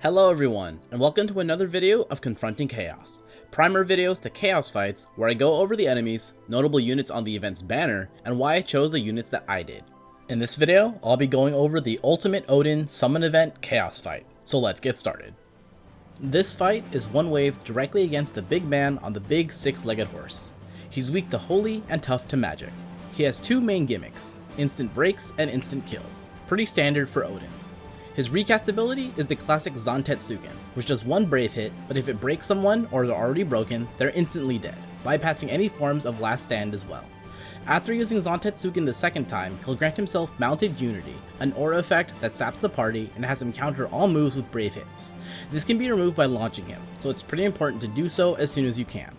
Hello everyone, and welcome to another video of Confronting Chaos, primer videos to chaos fights where I go over the enemies, notable units on the event's banner, and why I chose the units that I did. In this video, I'll be going over the Ultimate Odin Summon Event Chaos fight, so let's get started. This fight is one wave directly against the big man on the big six-legged horse. He's weak to holy and tough to magic. He has two main gimmicks, instant breaks and instant kills, pretty standard for Odin. His recast ability is the classic Zantetsuken, which does one brave hit, but if it breaks someone or they're already broken, they're instantly dead, bypassing any forms of last stand as well. After using Zantetsuken the second time, he'll grant himself Mounted Unity, an aura effect that saps the party and has him counter all moves with brave hits. This can be removed by launching him, so it's pretty important to do so as soon as you can.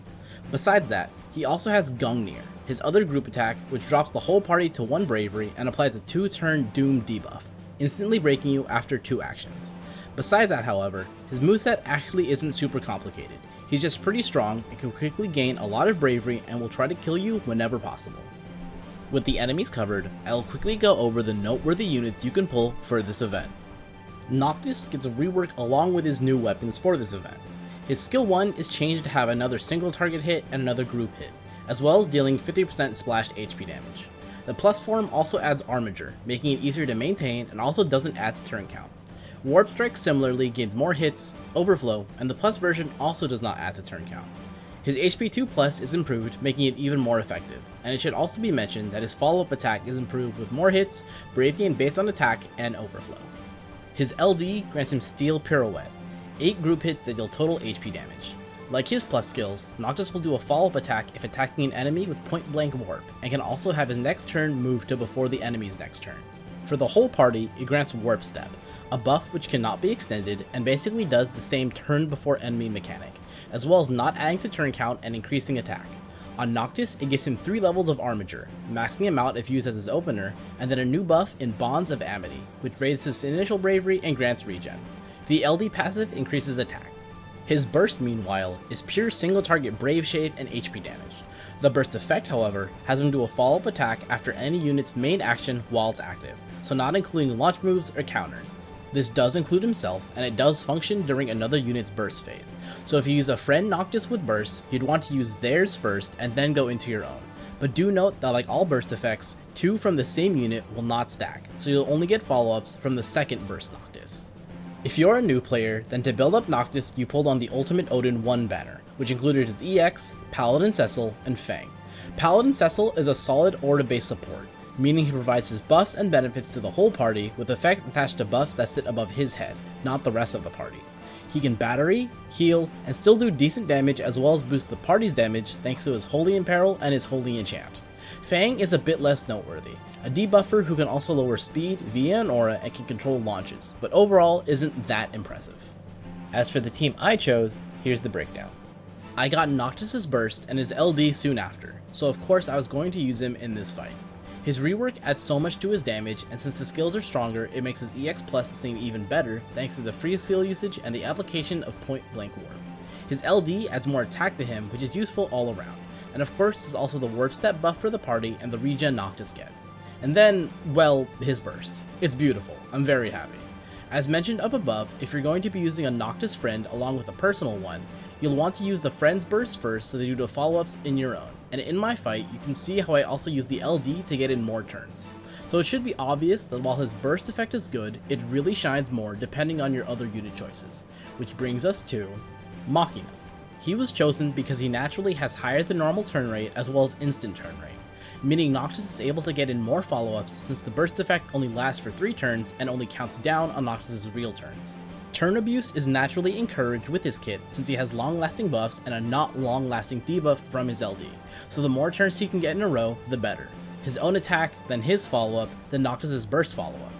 Besides that, he also has Gungnir, his other group attack, which drops the whole party to 1 bravery and applies a 2-turn Doom debuff, instantly breaking you after 2 actions. Besides that, however, his moveset actually isn't super complicated. He's just pretty strong and can quickly gain a lot of bravery and will try to kill you whenever possible. With the enemies covered, I'll quickly go over the noteworthy units you can pull for this event. Noctis gets a rework along with his new weapons for this event. His skill 1 is changed to have another single target hit and another group hit, as well as dealing 50% splashed HP damage. The plus form also adds Armiger, making it easier to maintain and also doesn't add to turn count. Warp Strike similarly gains more hits, overflow, and the plus version also does not add to turn count. His HP 2 plus is improved, making it even more effective, and it should also be mentioned that his follow-up attack is improved with more hits, brave gain based on attack, and overflow. His LD grants him Steel Pirouette, 8 group hits that deal total HP damage. Like his plus skills, Noctis will do a follow-up attack if attacking an enemy with point-blank warp, and can also have his next turn move to before the enemy's next turn. For the whole party, it grants Warp Step, a buff which cannot be extended and basically does the same turn before enemy mechanic, as well as not adding to turn count and increasing attack. On Noctis, it gives him 3 levels of Armiger, maxing him out if used as his opener, and then a new buff in Bonds of Amity, which raises his initial bravery and grants regen. The LD passive increases attack. His burst, meanwhile, is pure single target brave shave and HP damage. The burst effect, however, has him do a follow-up attack after any unit's main action while it's active, so not including launch moves or counters. This does include himself, and it does function during another unit's burst phase, so if you use a friend Noctis with burst, you'd want to use theirs first and then go into your own. But do note that like all burst effects, 2 from the same unit will not stack, so you'll only get follow-ups from the second burst Noctis. If you're a new player, then to build up Noctis, you pulled on the Ultimate Odin 1 banner, which included his EX, Paladin Cecil, and Fang. Paladin Cecil is a solid aura-based support, meaning he provides his buffs and benefits to the whole party with effects attached to buffs that sit above his head, not the rest of the party. He can battery, heal, and still do decent damage as well as boost the party's damage thanks to his Holy Imperil and his Holy Enchant. Fang is a bit less noteworthy, a debuffer who can also lower speed via an aura and can control launches, but overall isn't that impressive. As for the team I chose, here's the breakdown. I got Noctis' burst and his LD soon after, so of course I was going to use him in this fight. His rework adds so much to his damage, and since the skills are stronger, it makes his EX plus seem even better thanks to the free skill usage and the application of point blank warp. His LD adds more attack to him, which is useful all around, and of course there's also the warp step buff for the party and the regen Noctis gets. And then, well, his burst. It's beautiful, I'm very happy. As mentioned up above, if you're going to be using a Noctis friend along with a personal one, you'll want to use the friend's burst first so that you do follow-ups in your own. And in my fight, you can see how I also use the LD to get in more turns. So it should be obvious that while his burst effect is good, it really shines more depending on your other unit choices. Which brings us to Machina. He was chosen because he naturally has higher than normal turn rate as well as instant turn rate, meaning Noctis is able to get in more follow-ups since the burst effect only lasts for 3 turns and only counts down on Noctis' real turns. Turn abuse is naturally encouraged with his kit since he has long-lasting buffs and a not long-lasting debuff from his LD, so the more turns he can get in a row, the better. His own attack, then his follow-up, then Noctis' burst follow-up.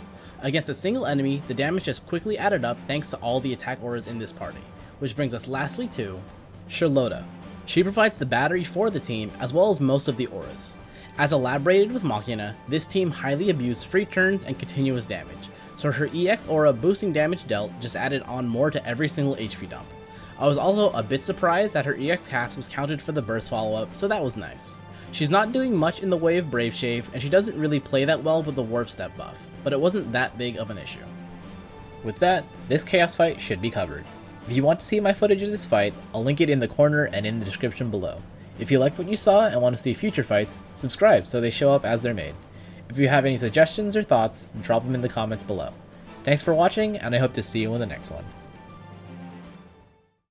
Against a single enemy, the damage is quickly added up thanks to all the attack auras in this party, which brings us lastly to Charlotta. She provides the battery for the team as well as most of the auras. As elaborated with Machina, this team highly abused free turns and continuous damage, so her EX aura boosting damage dealt just added on more to every single HP dump. I was also a bit surprised that her EX cast was counted for the burst follow-up, so that was nice. She's not doing much in the way of Brave Shave, and she doesn't really play that well with the Warp Step buff, but it wasn't that big of an issue. With that, this chaos fight should be covered. If you want to see my footage of this fight, I'll link it in the corner and in the description below. If you liked what you saw and want to see future fights, subscribe so they show up as they're made. If you have any suggestions or thoughts, drop them in the comments below. Thanks for watching, and I hope to see you in the next one.